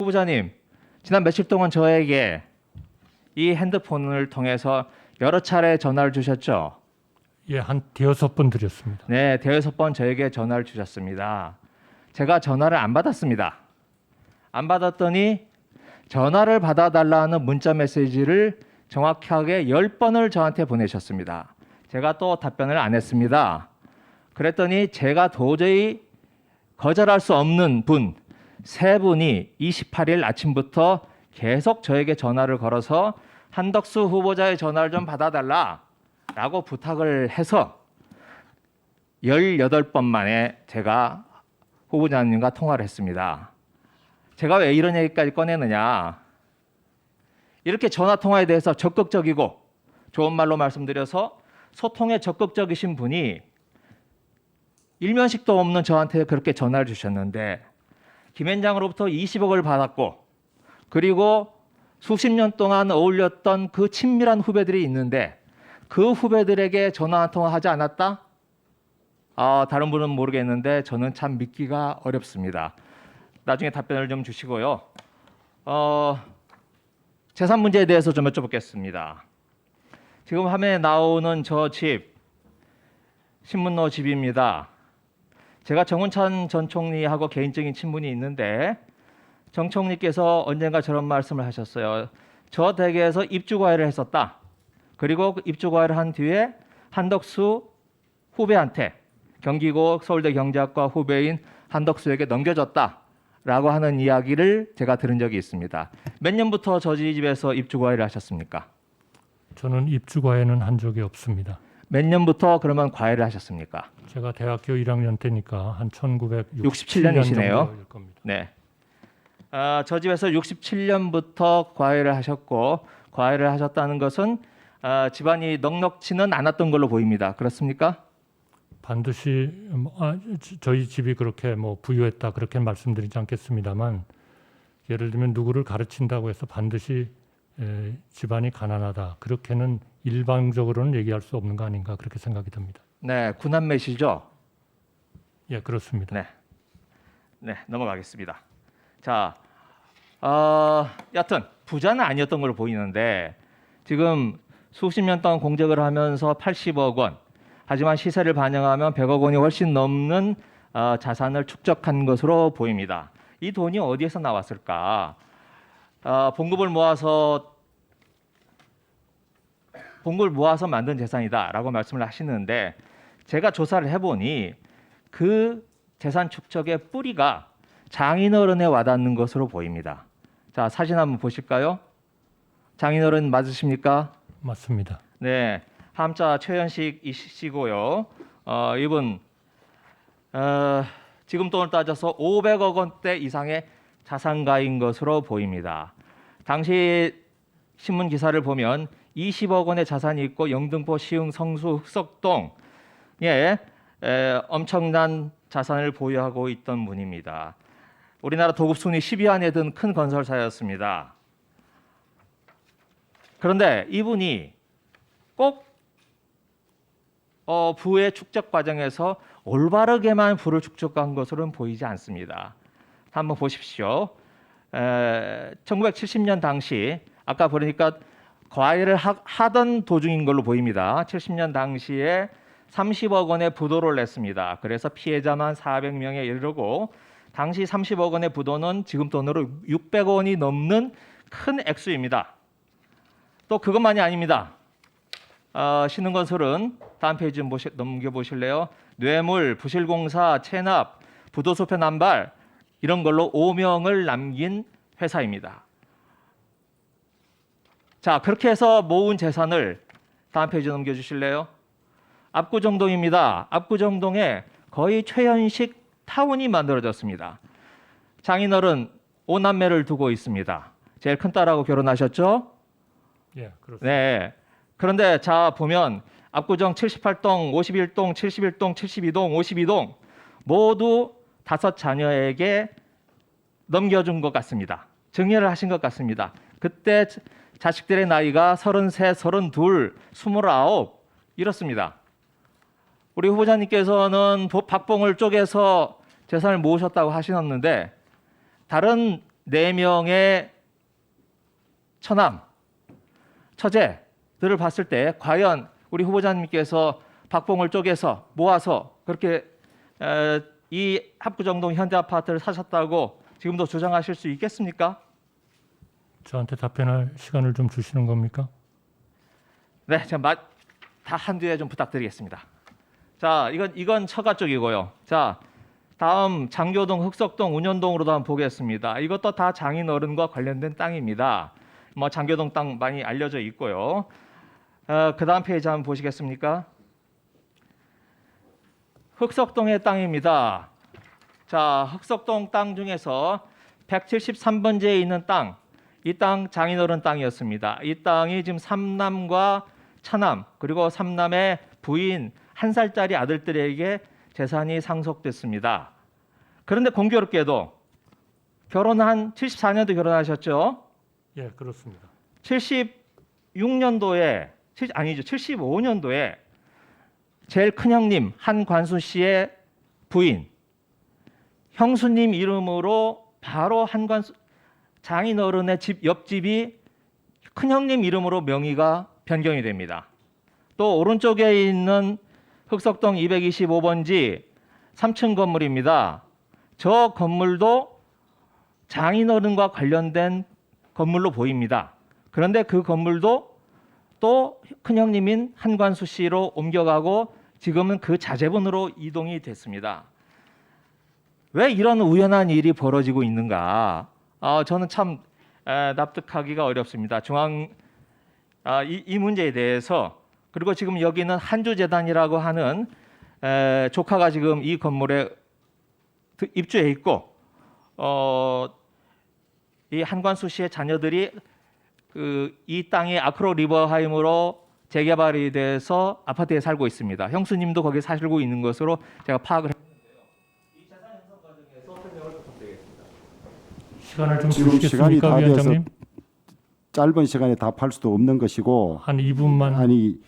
후보자님, 지난 며칠 동안 저에게 이 핸드폰을 통해서 여러 차례 전화를 주셨죠? 예, 한 대여섯 번 드렸습니다. 네, 대여섯 번 저에게 전화를 주셨습니다. 제가 전화를 안 받았습니다. 안 받았더니 전화를 받아달라는 문자 메시지를 정확하게 10번을 저한테 보내셨습니다. 제가 또 답변을 안 했습니다. 그랬더니 제가 도저히 거절할 수 없는 분 세 분이 28일 아침부터 계속 저에게 전화를 걸어서 한덕수 후보자의 전화를 좀 받아달라라고 부탁을 해서 18번 만에 제가 후보자님과 통화를 했습니다. 제가 왜 이런 얘기까지 꺼내느냐. 이렇게 전화 통화에 대해서 적극적이고 좋은 말로 말씀드려서 소통에 적극적이신 분이 일면식도 없는 저한테 그렇게 전화를 주셨는데 김현장으로부터 20억을 받았고 그리고 수십 년 동안 어울렸던 그 친밀한 후배들이 있는데 그 후배들에게 전화 한 통화 하지 않았다? 다른 분은 모르겠는데 저는 참 믿기가 어렵습니다. 나중에 답변을 좀 주시고요. 재산 문제에 대해서 좀 여쭤보겠습니다. 지금 화면에 나오는 저 집, 신문로 집입니다. 제가 정운찬 전 총리하고 개인적인 친분이 있는데 정 총리께서 언젠가 저런 말씀을 하셨어요. 저 댁에서 입주과외를 했었다. 그리고 입주과외를 한 뒤에 한덕수 후배한테 경기고 서울대 경제학과 후배인 한덕수에게 넘겨줬다라고 하는 이야기를 제가 들은 적이 있습니다. 몇 년부터 저 집에서 입주과외를 하셨습니까? 저는 입주과외는 한 적이 없습니다. 몇 년부터 그러면 과외를 하셨습니까? 제가 대학교 1학년 때니까 한 67 년이시네요. 정도일 겁니다. 네. 저 집에서 67년부터 과외를 하셨고 과외를 하셨다는 것은 집안이 넉넉지는 않았던 걸로 보입니다. 그렇습니까? 반드시 저희 집이 그렇게 부유했다 그렇게 말씀드리지 않겠습니다만 예를 들면 누구를 가르친다고 해서 반드시 집안이 가난하다 그렇게는 일방적으로는 얘기할 수 없는 거 아닌가 그렇게 생각이 듭니다. 네, 구남매시죠? 예, 그렇습니다. 네, 넘어가겠습니다. 자, 여튼 부자는 아니었던 걸로 보이는데 지금 수십 년 동안 공적을 하면서 80억 원, 하지만 시세를 반영하면 100억 원이 훨씬 넘는 자산을 축적한 것으로 보입니다. 이 돈이 어디에서 나왔을까? 봉급을 모아서 만든 재산이다라고 말씀을 하시는데 제가 조사를 해보니 그 재산 축적의 뿌리가 장인어른에 와닿는 것으로 보입니다. 자, 사진 한번 보실까요? 장인어른 맞으십니까? 맞습니다. 네, 함자 최현식 씨고요. 이분 지금 돈을 따져서 500억 원대 이상의 자산가인 것으로 보입니다. 당시 신문 기사를 보면 20억 원의 자산이 있고 영등포 시흥 성수 흑석동에 엄청난 자산을 보유하고 있던 분입니다. 우리나라 도급 순위 10위 안에 든 큰 건설사였습니다. 그런데 이분이 꼭 부의 축적 과정에서 올바르게만 부를 축적한 것으로는 보이지 않습니다. 한번 보십시오. 1970년 당시 아까 보니까 과외를 하던 도중인 걸로 보입니다. 70년 당시에 30억 원의 부도를 냈습니다. 그래서 피해자만 400명에 이르고 당시 30억 원의 부도는 지금 돈으로 600억 원이 넘는 큰 액수입니다. 또 그것만이 아닙니다. 신흥건설은 다음 페이지 좀 넘겨보실래요? 뇌물, 부실공사, 체납, 부도소표 남발 이런 걸로 오명을 남긴 회사입니다. 자, 그렇게 해서 모은 재산을 다음 페이지 넘겨주실래요? 압구정동입니다. 압구정동에 거의 최현식 타운이 만들어졌습니다. 장인어른 5남매를 두고 있습니다. 제일 큰 딸하고 결혼하셨죠? 예, 그렇습니다. 네. 그런데 자 보면 압구정 78동, 51동, 71동, 72동, 52동 모두 5자녀에게 넘겨준 것 같습니다. 증여를 하신 것 같습니다. 그때 자식들의 나이가 33, 32, 29 이렇습니다. 우리 후보자님께서는 박봉을 쪼개서 재산을 모으셨다고 하셨는데 다른 4명의 처남, 처제들을 봤을 때 과연 우리 후보자님께서 박봉을 쪼개서 모아서 그렇게 이 합구정동 현대아파트를 사셨다고 지금도 주장하실 수 있겠습니까? 저한테 답변할 시간을 좀 주시는 겁니까? 네, 제가 다 한두에 좀 부탁드리겠습니다. 자, 이건 처가 쪽이고요. 자, 다음 장교동, 흑석동, 운현동으로도 한번 보겠습니다. 이것도 다 장인어른과 관련된 땅입니다. 뭐 장교동 땅 많이 알려져 있고요. 그 다음 페이지 한번 보시겠습니까? 흑석동의 땅입니다. 자, 흑석동 땅 중에서 173번지에 있는 땅, 이 땅 장인어른 땅이었습니다. 이 땅이 지금 삼남과 차남 그리고 삼남의 부인 1살짜리 아들들에게 재산이 상속됐습니다. 그런데 공교롭게도 결혼한 74년도 결혼하셨죠? 예, 그렇습니다. 76년도에 아니죠. 75년도에 제일 큰 형님 한관수 씨의 부인 형수님 이름으로 바로 한관수 장인어른의 집 옆집이 큰 형님 이름으로 명의가 변경이 됩니다. 또 오른쪽에 있는 흑석동 225번지 3층 건물입니다. 저 건물도 장인어른과 관련된 건물로 보입니다. 그런데 그 건물도 또 큰형님인 한관수 씨로 옮겨가고 지금은 그 자제분으로 이동이 됐습니다. 왜 이런 우연한 일이 벌어지고 있는가? 저는 참 납득하기가 어렵습니다. 이 문제에 대해서 그리고 지금 여기는 한주재단이라고 하는 조카가 지금 이 건물에 입주해 있고 이 한관수 씨의 자녀들이 이 땅이 아크로 리버하임으로 재개발이 돼서 아파트에 살고 있습니다. 형수님도 거기 살고 있는 것으로 제가 파악을 했는데요. 이 재산 형성 과정에서 설명을 부탁드리겠습니다. 시간을 좀 지금 시간이 주시겠습니까, 다 돼서 위원장님? 짧은 시간에 답할 수도 없는 것이고 한 2분만. 아니